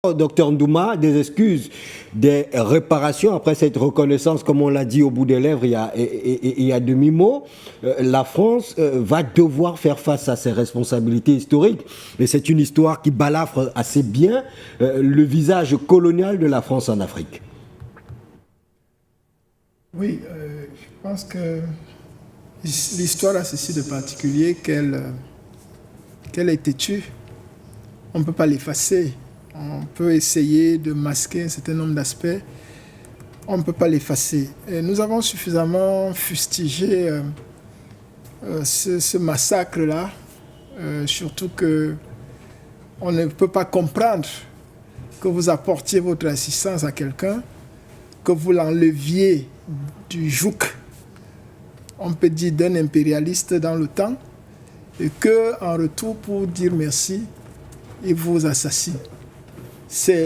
Docteur Ndouma, des excuses, des réparations après cette reconnaissance, comme on l'a dit au bout des lèvres il y a demi-mot. La France va devoir faire face à ses responsabilités historiques. Et c'est une histoire qui balafre assez bien le visage colonial de la France en Afrique. Oui, je pense que l'histoire a ceci de particulier qu'elle est têtue. On ne peut pas l'effacer. On peut essayer de masquer un certain nombre d'aspects. On ne peut pas l'effacer. Et nous avons suffisamment fustigé ce massacre-là, surtout qu'on ne peut pas comprendre que vous apportiez votre assistance à quelqu'un, que vous l'enleviez du joug, on peut dire d'un impérialiste dans le temps, et qu'en retour, pour dire merci, il vous assassine. Ça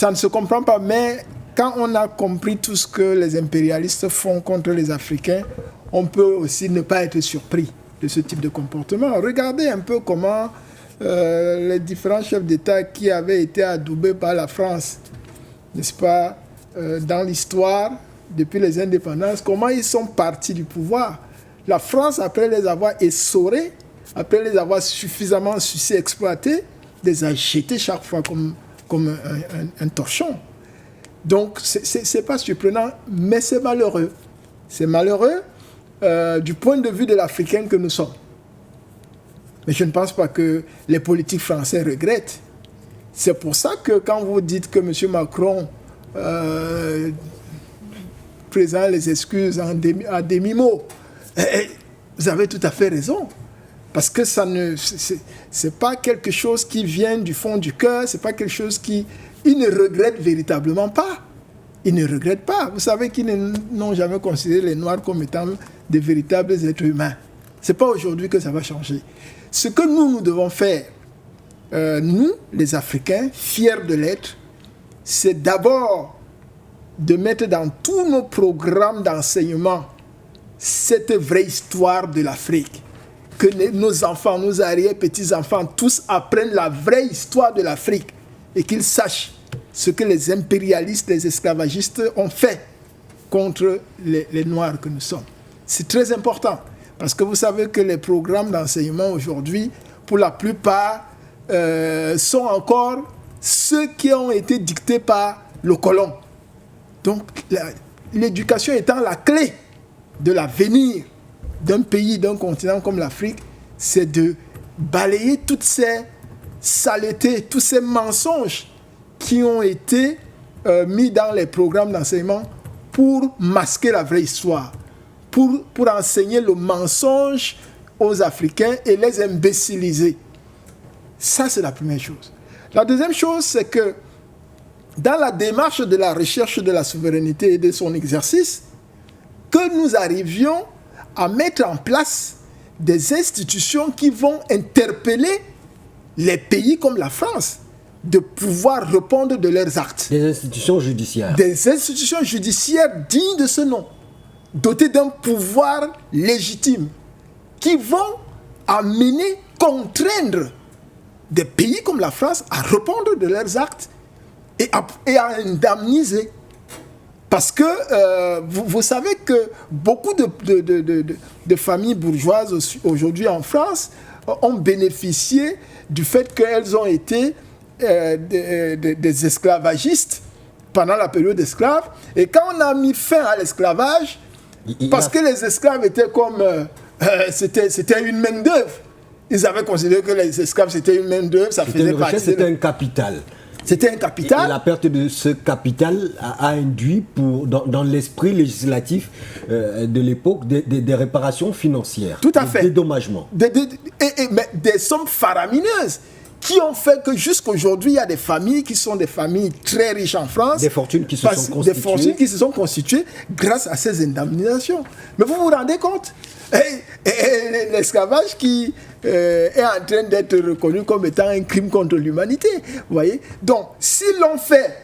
ne se comprend pas, mais quand on a compris tout ce que les impérialistes font contre les Africains, on peut aussi ne pas être surpris de ce type de comportement. Regardez un peu comment les différents chefs d'État qui avaient été adoubés par la France, n'est-ce pas, dans l'histoire, depuis les indépendances, comment ils sont partis du pouvoir. La France, après les avoir essorés, après les avoir suffisamment sucés, exploités, les a jetés chaque fois comme un torchon. Donc, c'est pas surprenant, mais c'est malheureux. C'est malheureux du point de vue de l'Africain que nous sommes. Mais je ne pense pas que les politiques français regrettent. C'est pour ça que quand vous dites que M. Macron présente les excuses à demi-mot, vous avez tout à fait raison. Parce que c'est pas quelque chose qui vient du fond du cœur, c'est pas quelque chose qui... Ils ne regrettent véritablement pas. Ils ne regrettent pas. Vous savez qu'ils n'ont jamais considéré les Noirs comme étant de véritables êtres humains. C'est pas aujourd'hui que ça va changer. Ce que nous devons faire, nous, les Africains, fiers de l'être, c'est d'abord de mettre dans tous nos programmes d'enseignement cette vraie histoire de l'Afrique. Que nos enfants, nos arrière-petits-enfants, tous apprennent la vraie histoire de l'Afrique et qu'ils sachent ce que les impérialistes, les esclavagistes ont fait contre les Noirs que nous sommes. C'est très important parce que vous savez que les programmes d'enseignement aujourd'hui, pour la plupart, sont encore ceux qui ont été dictés par le colon. Donc, l'éducation étant la clé de l'avenir d'un pays, d'un continent comme l'Afrique, c'est de balayer toutes ces saletés, tous ces mensonges qui ont été mis dans les programmes d'enseignement pour masquer la vraie histoire, pour enseigner le mensonge aux Africains et les imbéciliser. Ça, c'est la première chose. La deuxième chose, c'est que dans la démarche de la recherche de la souveraineté et de son exercice, que nous arrivions à mettre en place des institutions qui vont interpeller les pays comme la France de pouvoir répondre de leurs actes. Des institutions judiciaires. Des institutions judiciaires dignes de ce nom, dotées d'un pouvoir légitime, qui vont amener, contraindre des pays comme la France à répondre de leurs actes et à indemniser. Parce que vous savez que beaucoup de familles bourgeoises aujourd'hui en France ont bénéficié du fait qu'elles ont été des esclavagistes pendant la période esclave. Et quand on a mis fin à l'esclavage, parce que les esclaves étaient comme... c'était une main-d'œuvre. Ils avaient considéré que les esclaves c'était une main-d'œuvre, ça faisait partie... C'était un capital. C'était un capital. Et la perte de ce capital a induit, dans l'esprit législatif de l'époque, des réparations financières. Tout à fait. Des dédommagements. Mais des sommes faramineuses qui ont fait que jusqu'aujourd'hui, il y a des familles qui sont des familles très riches en France. Des fortunes qui se sont constituées. Des fortunes qui se sont constituées grâce à ces indemnisations. Mais vous vous rendez compte ? Et l'esclavage qui est en train d'être reconnu comme étant un crime contre l'humanité. Vous voyez ? Donc, s'ils l'ont fait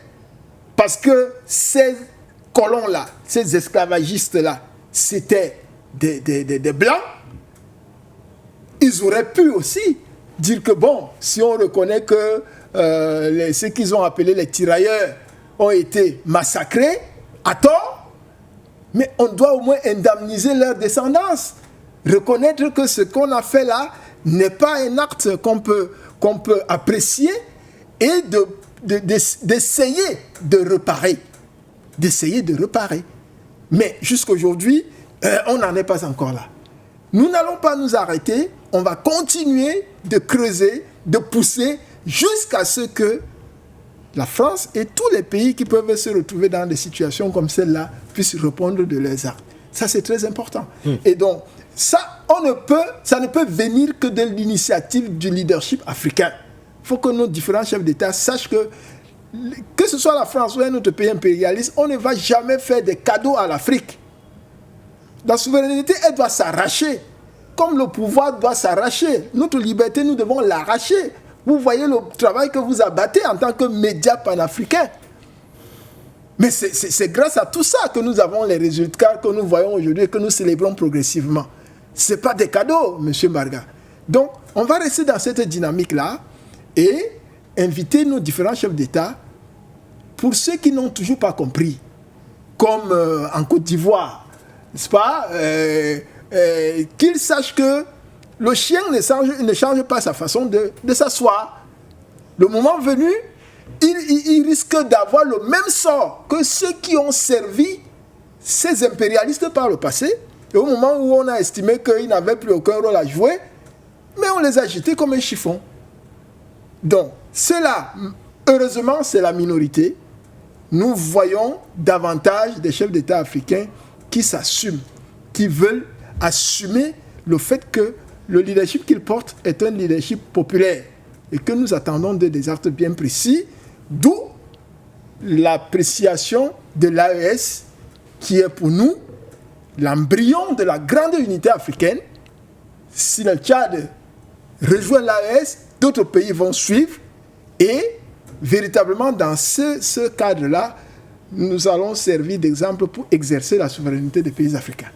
parce que ces colons-là, ces esclavagistes-là, c'était des Blancs, ils auraient pu aussi dire que bon, si on reconnaît que ceux qu'ils ont appelés les tirailleurs ont été massacrés à tort, mais on doit au moins indemniser leur descendance. Reconnaître que ce qu'on a fait là n'est pas un acte qu'on peut apprécier et d'essayer de réparer. D'essayer de réparer. Mais jusqu'aujourd'hui, on n'en est pas encore là. Nous n'allons pas nous arrêter, on va continuer de creuser, de pousser jusqu'à ce que la France et tous les pays qui peuvent se retrouver dans des situations comme celle-là puissent répondre de leurs actes. Ça, c'est très important. Et donc, ça ne peut venir que de l'initiative du leadership africain. Il faut que nos différents chefs d'État sachent que ce soit la France ou un autre pays impérialiste, on ne va jamais faire des cadeaux à l'Afrique. La souveraineté, elle doit s'arracher. Comme le pouvoir doit s'arracher. Notre liberté, nous devons l'arracher. Vous voyez le travail que vous abattez en tant que média panafricain. Mais c'est grâce à tout ça que nous avons les résultats que nous voyons aujourd'hui et que nous célébrons progressivement. Ce n'est pas des cadeaux, M. Marga. Donc, on va rester dans cette dynamique-là et inviter nos différents chefs d'État, pour ceux qui n'ont toujours pas compris, comme en Côte d'Ivoire, n'est-ce pas, qu'ils sachent que le chien ne change pas sa façon de s'asseoir. Le moment venu, il risque d'avoir le même sort que ceux qui ont servi ces impérialistes par le passé. Et au moment où on a estimé qu'ils n'avaient plus aucun rôle à jouer, mais on les a jetés comme un chiffon. Donc, cela, heureusement, c'est la minorité. Nous voyons davantage des chefs d'État africains qui s'assument, qui veulent assumer le fait que le leadership qu'ils portent est un leadership populaire et que nous attendons des actes bien précis, d'où l'appréciation de l'AES qui est pour nous l'embryon de la grande unité africaine. Si le Tchad rejoint l'AES, d'autres pays vont suivre et véritablement dans ce cadre-là, nous allons servir d'exemple pour exercer la souveraineté des pays africains.